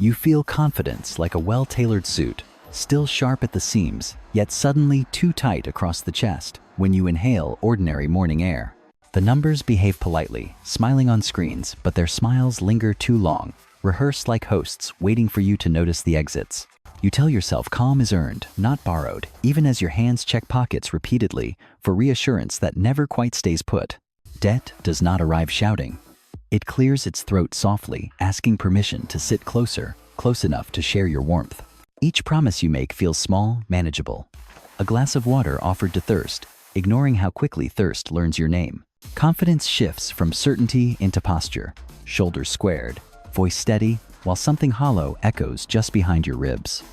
You feel confidence like a well-tailored suit, still sharp at the seams, yet suddenly too tight across the chest when you inhale ordinary morning air. The numbers behave politely, smiling on screens, but their smiles linger too long, rehearsed like hosts waiting for you to notice the exits. You tell yourself calm is earned, not borrowed, even as your hands check pockets repeatedly for reassurance that never quite stays put. Debt does not arrive shouting. It clears its throat softly, asking permission to sit closer, close enough to share your warmth. Each promise you make feels small, manageable. A glass of water offered to thirst, ignoring how quickly thirst learns your name. Confidence shifts from certainty into posture, shoulders squared, voice steady, while something hollow echoes just behind your ribs.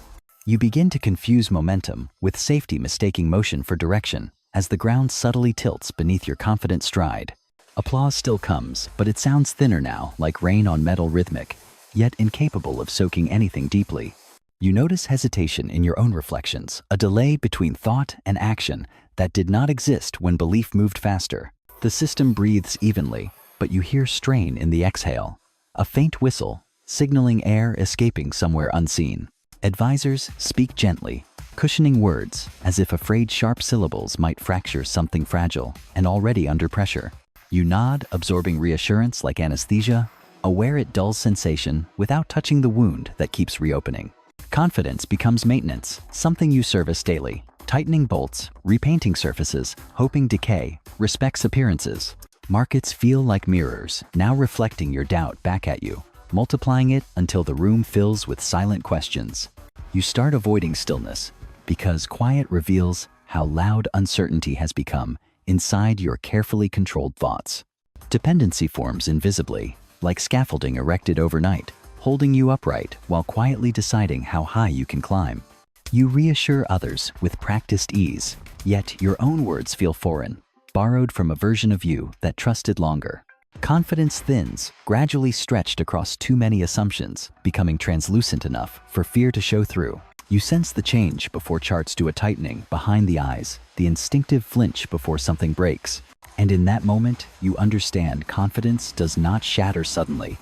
You begin to confuse momentum with safety mistaking motion for direction as the ground subtly tilts beneath your confident stride. Applause still comes, but it sounds thinner now, like rain on metal rhythmic, yet incapable of soaking anything deeply. You notice hesitation in your own reflections, a delay between thought and action that did not exist when belief moved faster. The system breathes evenly, but you hear strain in the exhale, a faint whistle, signaling air escaping somewhere unseen. Advisors speak gently, cushioning words as if afraid sharp syllables might fracture something fragile and already under pressure. You nod, absorbing reassurance like anesthesia, aware it dulls sensation without touching the wound that keeps reopening. Confidence becomes maintenance, something you service daily, tightening bolts, repainting surfaces, hoping decay respects appearances. Markets feel like mirrors, now reflecting your doubt back at you, multiplying it until the room fills with silent questions. You start avoiding stillness because quiet reveals how loud uncertainty has become inside your carefully controlled thoughts. Dependency forms invisibly, like scaffolding erected overnight, holding you upright while quietly deciding how high you can climb. You reassure others with practiced ease, yet your own words feel foreign, borrowed from a version of you that trusted longer. Confidence thins, gradually stretched across too many assumptions, becoming translucent enough for fear to show through. You sense the change before charts do a tightening behind the eyes, the instinctive flinch before something breaks. And in that moment, you understand confidence does not shatter suddenly.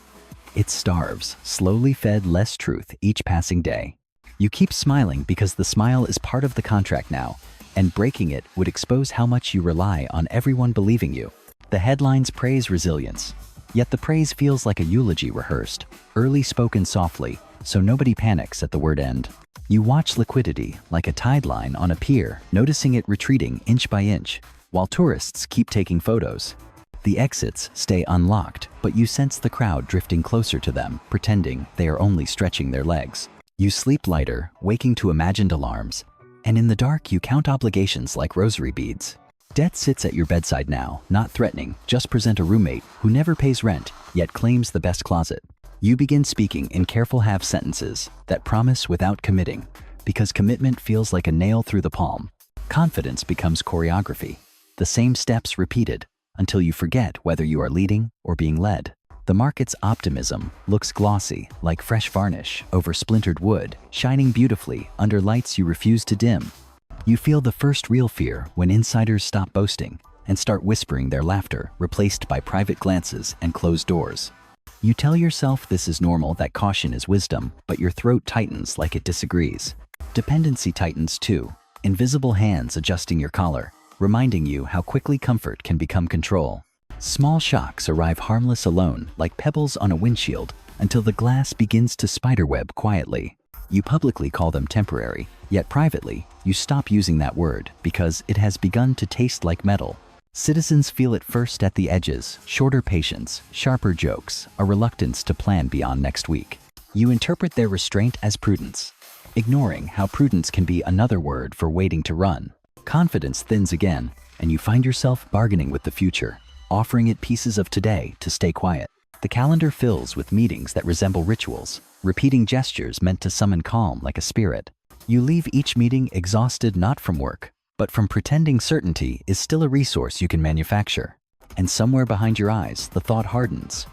It starves, slowly fed less truth each passing day. You keep smiling because the smile is part of the contract now, and breaking it would expose how much you rely on everyone believing you. The headlines praise resilience, yet the praise feels like a eulogy rehearsed, early spoken softly, so nobody panics at the word end. You watch liquidity like a tide line on a pier, noticing it retreating inch by inch, while tourists keep taking photos. The exits stay unlocked, but you sense the crowd drifting closer to them, pretending they are only stretching their legs. You sleep lighter, waking to imagined alarms, and in the dark you count obligations like rosary beads. Death sits at your bedside now, not threatening, just present a roommate who never pays rent, yet claims the best closet. You begin speaking in careful half sentences that promise without committing, because commitment feels like a nail through the palm. Confidence becomes choreography, the same steps repeated until you forget whether you are leading or being led. The market's optimism looks glossy, like fresh varnish over splintered wood, shining beautifully under lights you refuse to dim. You feel the first real fear when insiders stop boasting and start whispering their laughter, replaced by private glances and closed doors. You tell yourself this is normal, that caution is wisdom, but your throat tightens like it disagrees. Dependency tightens too, invisible hands adjusting your collar, reminding you how quickly comfort can become control. Small shocks arrive harmless alone, like pebbles on a windshield, until the glass begins to spiderweb quietly. You publicly call them temporary, yet privately, you stop using that word because it has begun to taste like metal. Citizens feel it first at the edges, shorter patience, sharper jokes, a reluctance to plan beyond next week. You interpret their restraint as prudence, ignoring how prudence can be another word for waiting to run. Confidence thins again, and you find yourself bargaining with the future, offering it pieces of today to stay quiet. The calendar fills with meetings that resemble rituals, repeating gestures meant to summon calm like a spirit. You leave each meeting exhausted not from work, but from pretending certainty is still a resource you can manufacture. And somewhere behind your eyes, the thought hardens.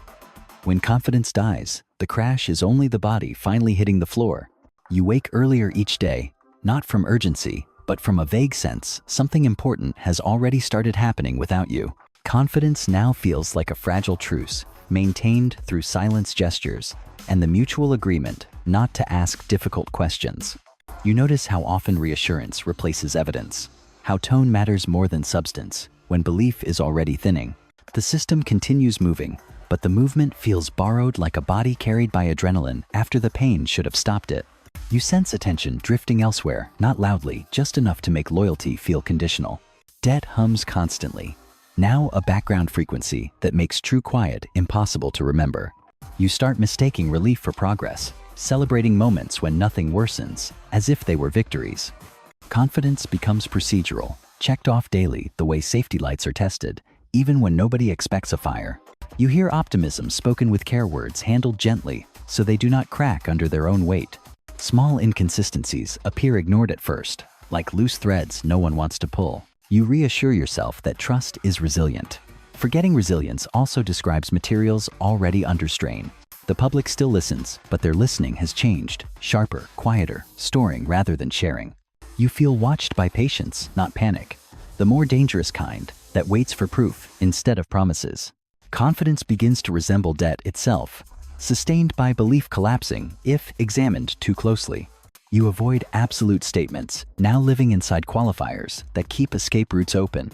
When confidence dies, the crash is only the body finally hitting the floor. You wake earlier each day, not from urgency, but from a vague sense something important has already started happening without you. Confidence now feels like a fragile truce, maintained through silence gestures, and the mutual agreement not to ask difficult questions. You notice how often reassurance replaces evidence, how tone matters more than substance when belief is already thinning. The system continues moving, but the movement feels borrowed, like a body carried by adrenaline after the pain should have stopped it. You sense attention drifting elsewhere, not loudly, just enough to make loyalty feel conditional. Debt hums constantly, now a background frequency that makes true quiet impossible to remember. You start mistaking relief for progress, celebrating moments when nothing worsens, as if they were victories. Confidence becomes procedural, checked off daily the way safety lights are tested, even when nobody expects a fire. You hear optimism spoken with care words handled gently, so they do not crack under their own weight. Small inconsistencies appear ignored at first, like loose threads no one wants to pull. You reassure yourself that trust is resilient. Forgetting resilience also describes materials already under strain. The public still listens, but their listening has changed, sharper, quieter, storing rather than sharing. You feel watched by patience, not panic, the more dangerous kind that waits for proof instead of promises. Confidence begins to resemble debt itself, sustained by belief collapsing if examined too closely. You avoid absolute statements, now living inside qualifiers that keep escape routes open.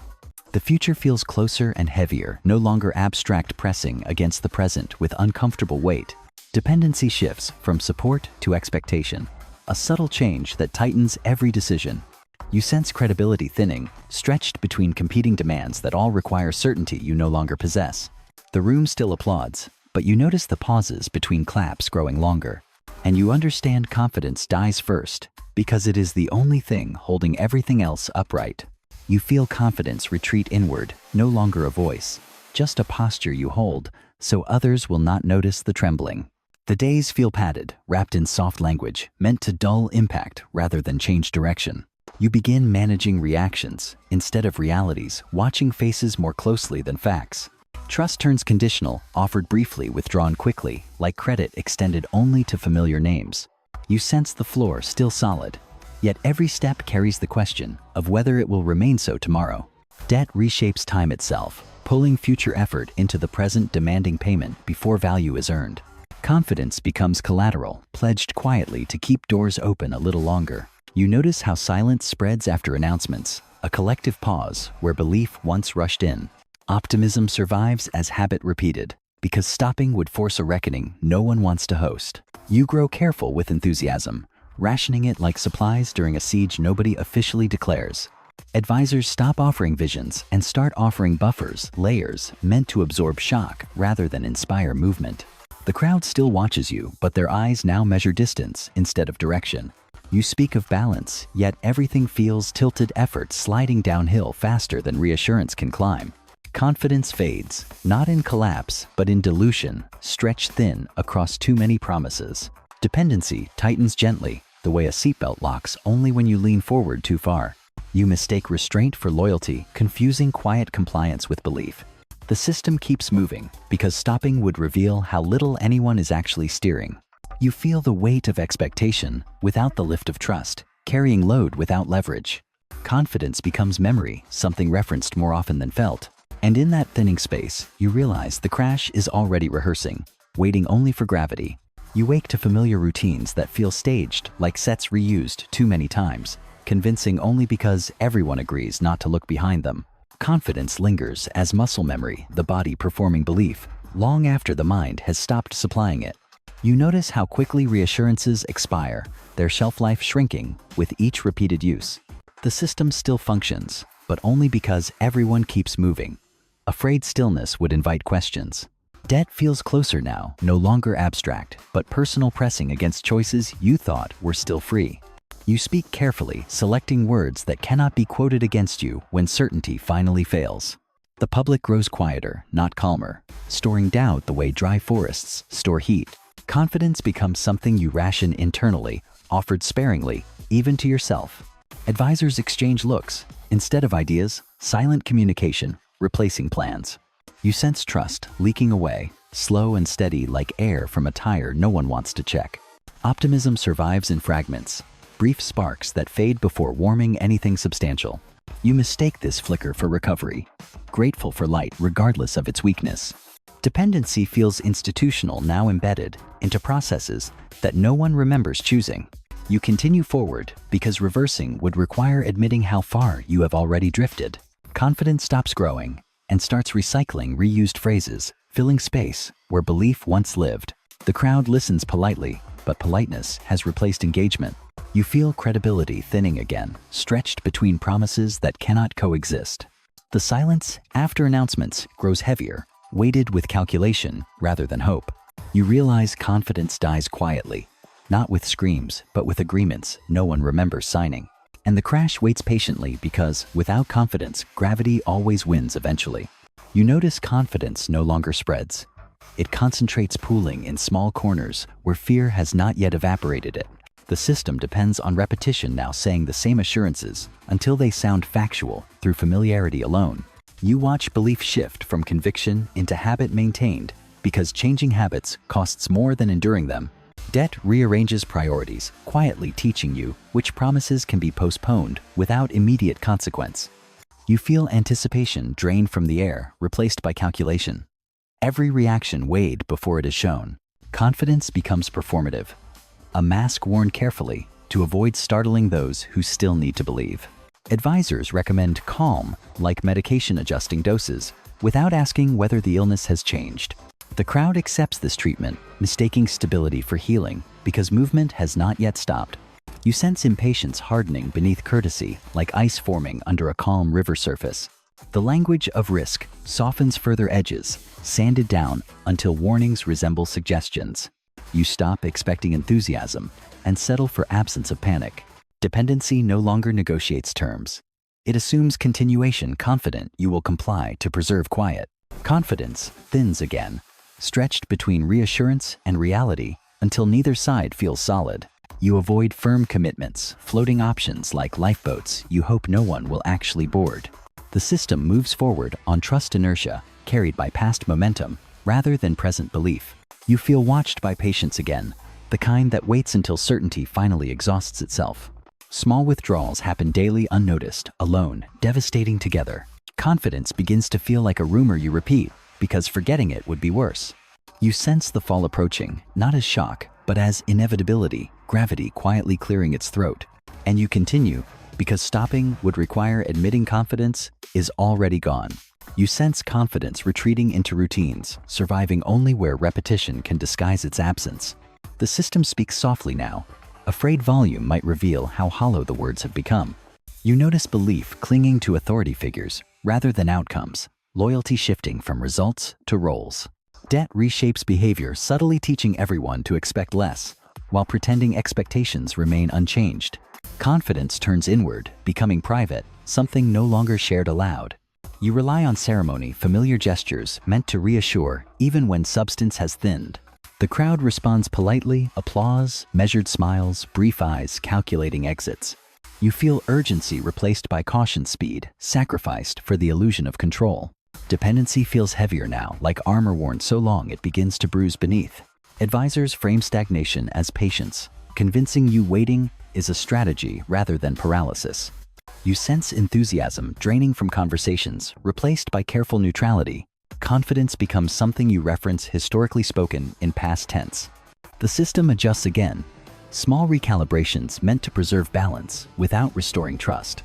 The future feels closer and heavier, no longer abstract pressing against the present with uncomfortable weight. Dependency shifts from support to expectation, a subtle change that tightens every decision. You sense credibility thinning, stretched between competing demands that all require certainty you no longer possess. The room still applauds, but you notice the pauses between claps growing longer. And you understand confidence dies first, because it is the only thing holding everything else upright. You feel confidence retreat inward, no longer a voice, just a posture you hold, so others will not notice the trembling. The days feel padded, wrapped in soft language, meant to dull impact rather than change direction. You begin managing reactions instead of realities, watching faces more closely than facts. Trust turns conditional, offered briefly, withdrawn quickly, like credit extended only to familiar names. You sense the floor still solid, yet every step carries the question of whether it will remain so tomorrow. Debt reshapes time itself, pulling future effort into the present, demanding payment before value is earned. Confidence becomes collateral, pledged quietly to keep doors open a little longer. You notice how silence spreads after announcements, a collective pause where belief once rushed in. Optimism survives as habit repeated, because stopping would force a reckoning no one wants to host. You grow careful with enthusiasm, rationing it like supplies during a siege nobody officially declares. Advisors stop offering visions and start offering buffers, layers, meant to absorb shock rather than inspire movement. The crowd still watches you, but their eyes now measure distance instead of direction. You speak of balance, yet everything feels tilted, effort sliding downhill faster than reassurance can climb. Confidence fades, not in collapse, but in dilution, stretched thin across too many promises. Dependency tightens gently, the way a seatbelt locks only when you lean forward too far. You mistake restraint for loyalty, confusing quiet compliance with belief. The system keeps moving, because stopping would reveal how little anyone is actually steering. You feel the weight of expectation without the lift of trust, carrying load without leverage. Confidence becomes memory, something referenced more often than felt. And in that thinning space, you realize the crash is already rehearsing, waiting only for gravity. You wake to familiar routines that feel staged, like sets reused too many times, convincing only because everyone agrees not to look behind them. Confidence lingers as muscle memory, the body performing belief, long after the mind has stopped supplying it. You notice how quickly reassurances expire, their shelf life shrinking with each repeated use. The system still functions, but only because everyone keeps moving. Afraid stillness would invite questions. Debt feels closer now, no longer abstract, but personal, pressing against choices you thought were still free. You speak carefully, selecting words that cannot be quoted against you when certainty finally fails. The public grows quieter, not calmer, storing doubt the way dry forests store heat. Confidence becomes something you ration internally, offered sparingly, even to yourself. Advisors exchange looks. Instead of ideas, silent communication, replacing plans. You sense trust leaking away, slow and steady like air from a tire no one wants to check. Optimism survives in fragments, brief sparks that fade before warming anything substantial. You mistake this flicker for recovery, grateful for light regardless of its weakness. Dependency feels institutional, now embedded into processes that no one remembers choosing. You continue forward because reversing would require admitting how far you have already drifted. Confidence stops growing and starts recycling reused phrases, filling space where belief once lived. The crowd listens politely, but politeness has replaced engagement. You feel credibility thinning again, stretched between promises that cannot coexist. The silence after announcements grows heavier, weighted with calculation rather than hope. You realize confidence dies quietly, not with screams, but with agreements no one remembers signing. And the crash waits patiently because, without confidence, gravity always wins eventually. You notice confidence no longer spreads. It concentrates, pooling in small corners where fear has not yet evaporated it. The system depends on repetition now, saying the same assurances until they sound factual through familiarity alone. You watch belief shift from conviction into habit maintained because changing habits costs more than enduring them. Debt rearranges priorities, quietly teaching you which promises can be postponed without immediate consequence. You feel anticipation drain from the air, replaced by calculation. Every reaction weighed before it is shown. Confidence becomes performative, a mask worn carefully to avoid startling those who still need to believe. Advisors recommend calm, like medication adjusting doses, without asking whether the illness has changed. The crowd accepts this treatment, mistaking stability for healing because movement has not yet stopped. You sense impatience hardening beneath courtesy, like ice forming under a calm river surface. The language of risk softens further edges, sanded down until warnings resemble suggestions. You stop expecting enthusiasm and settle for absence of panic. Dependency no longer negotiates terms. It assumes continuation, confident you will comply to preserve quiet. Confidence thins again, stretched between reassurance and reality until neither side feels solid. You avoid firm commitments, floating options like lifeboats you hope no one will actually board. The system moves forward on trust inertia, carried by past momentum rather than present belief. You feel watched by patience again, the kind that waits until certainty finally exhausts itself. Small withdrawals happen daily, unnoticed, alone, devastating together. Confidence begins to feel like a rumor you repeat because forgetting it would be worse. You sense the fall approaching, not as shock, but as inevitability, gravity quietly clearing its throat. And you continue because stopping would require admitting confidence is already gone. You sense confidence retreating into routines, surviving only where repetition can disguise its absence. The system speaks softly now. Afraid volume might reveal how hollow the words have become. You notice belief clinging to authority figures rather than outcomes, loyalty shifting from results to roles. Debt reshapes behavior, subtly teaching everyone to expect less, while pretending expectations remain unchanged. Confidence turns inward, becoming private, something no longer shared aloud. You rely on ceremony, familiar gestures meant to reassure even when substance has thinned. The crowd responds politely, applause, measured smiles, brief eyes, calculating exits. You feel urgency replaced by caution, speed, sacrificed for the illusion of control. Dependency feels heavier now, like armor worn so long it begins to bruise beneath. Advisors frame stagnation as patience, convincing you waiting is a strategy rather than paralysis. You sense enthusiasm draining from conversations, replaced by careful neutrality. Confidence becomes something you reference, historically spoken in past tense. The system adjusts again, small recalibrations meant to preserve balance without restoring trust.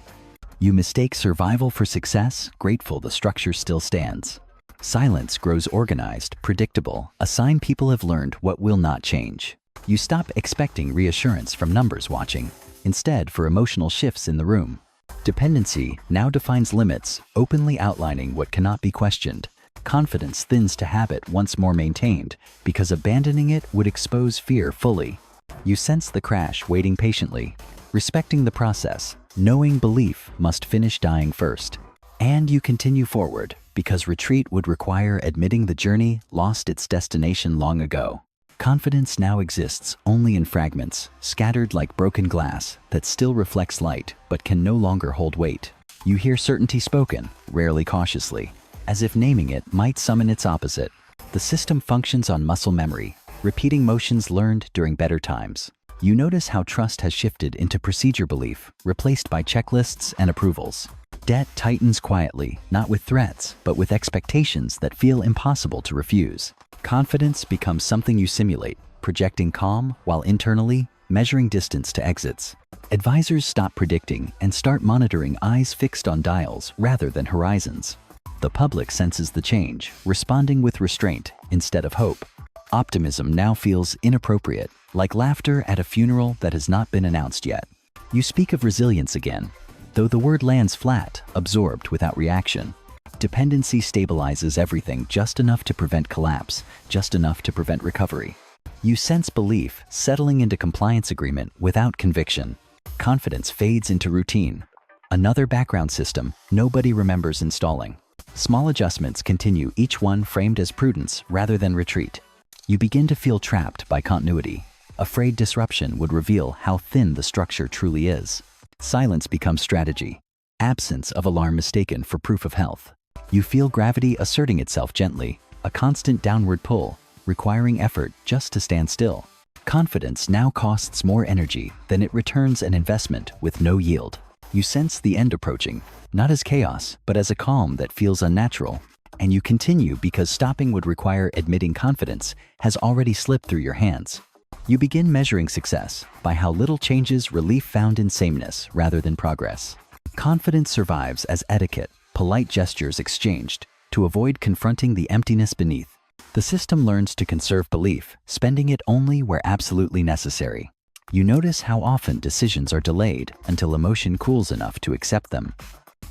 You mistake survival for success, grateful the structure still stands. Silence grows organized, predictable, a sign people have learned what will not change. You stop expecting reassurance from numbers watching, instead for emotional shifts in the room. Dependency now defines limits, openly outlining what cannot be questioned. Confidence thins to habit once more maintained, because abandoning it would expose fear fully. You sense the crash waiting patiently, respecting the process, knowing belief must finish dying first. And you continue forward, because retreat would require admitting the journey lost its destination long ago. Confidence now exists only in fragments, scattered like broken glass that still reflects light but can no longer hold weight. You hear certainty spoken, rarely cautiously, as if naming it might summon its opposite. The system functions on muscle memory, repeating motions learned during better times. You notice how trust has shifted into procedure belief, replaced by checklists and approvals. Debt tightens quietly, not with threats, but with expectations that feel impossible to refuse. Confidence becomes something you simulate, projecting calm while internally measuring distance to exits. Advisors stop predicting and start monitoring, eyes fixed on dials rather than horizons. The public senses the change, responding with restraint instead of hope. Optimism now feels inappropriate, like laughter at a funeral that has not been announced yet. You speak of resilience again, though the word lands flat, absorbed without reaction. Dependency stabilizes everything just enough to prevent collapse, just enough to prevent recovery. You sense belief settling into compliance agreement without conviction. Confidence fades into routine. Another background system nobody remembers installing. Small adjustments continue, each one framed as prudence rather than retreat. You begin to feel trapped by continuity, afraid disruption would reveal how thin the structure truly is. Silence becomes strategy, absence of alarm mistaken for proof of health. You feel gravity asserting itself gently, a constant downward pull, requiring effort just to stand still. Confidence now costs more energy than it returns, an investment with no yield. You sense the end approaching, not as chaos, but as a calm that feels unnatural. And you continue because stopping would require admitting confidence has already slipped through your hands. You begin measuring success by how little changes relief found in sameness rather than progress. Confidence survives as etiquette, polite gestures exchanged to avoid confronting the emptiness beneath. The system learns to conserve belief, spending it only where absolutely necessary. You notice how often decisions are delayed until emotion cools enough to accept them.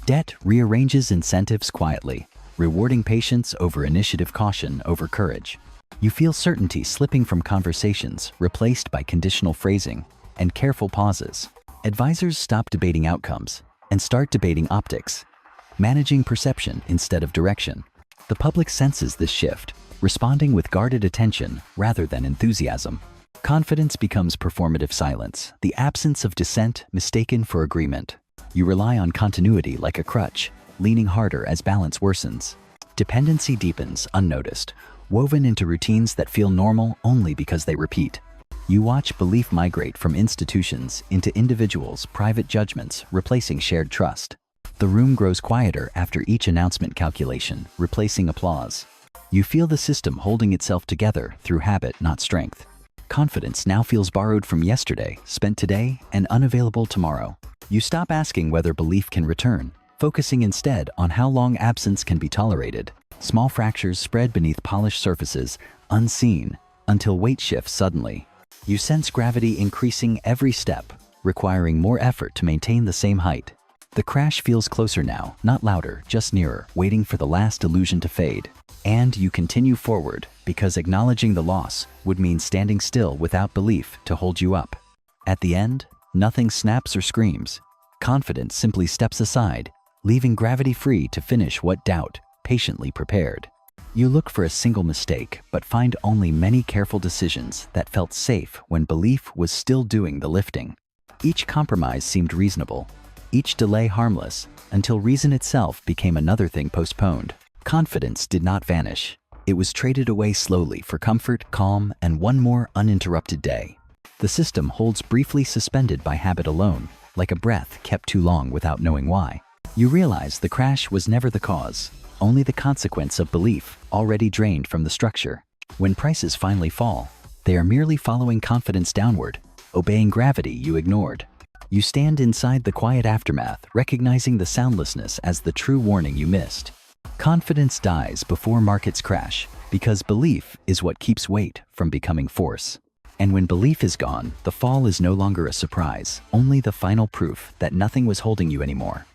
Debt rearranges incentives quietly, rewarding patience over initiative, caution over courage. You feel certainty slipping from conversations, replaced by conditional phrasing and careful pauses. Advisors stop debating outcomes and start debating optics, managing perception instead of direction. The public senses this shift, responding with guarded attention rather than enthusiasm. Confidence becomes performative silence, the absence of dissent mistaken for agreement. You rely on continuity like a crutch, leaning harder as balance worsens. Dependency deepens unnoticed, woven into routines that feel normal only because they repeat. You watch belief migrate from institutions into individuals' private judgments, replacing shared trust. The room grows quieter after each announcement calculation, replacing applause. You feel the system holding itself together through habit, not strength. Confidence now feels borrowed from yesterday, spent today, and unavailable tomorrow. You stop asking whether belief can return, focusing instead on how long absence can be tolerated. Small fractures spread beneath polished surfaces, unseen, until weight shifts suddenly. You sense gravity increasing every step, requiring more effort to maintain the same height. The crash feels closer now, not louder, just nearer, waiting for the last illusion to fade. And you continue forward, because acknowledging the loss would mean standing still without belief to hold you up. At the end, nothing snaps or screams. Confidence simply steps aside, leaving gravity free to finish what doubt patiently prepared. You look for a single mistake, but find only many careful decisions that felt safe when belief was still doing the lifting. Each compromise seemed reasonable, each delay harmless, until reason itself became another thing postponed. Confidence did not vanish. It was traded away slowly for comfort, calm, and one more uninterrupted day. The system holds briefly suspended by habit alone, like a breath kept too long without knowing why. You realize the crash was never the cause, only the consequence of belief already drained from the structure. When prices finally fall, they are merely following confidence downward, obeying gravity you ignored. You stand inside the quiet aftermath, recognizing the soundlessness as the true warning you missed. Confidence dies before markets crash, because belief is what keeps weight from becoming force. And when belief is gone, the fall is no longer a surprise, only the final proof that nothing was holding you anymore.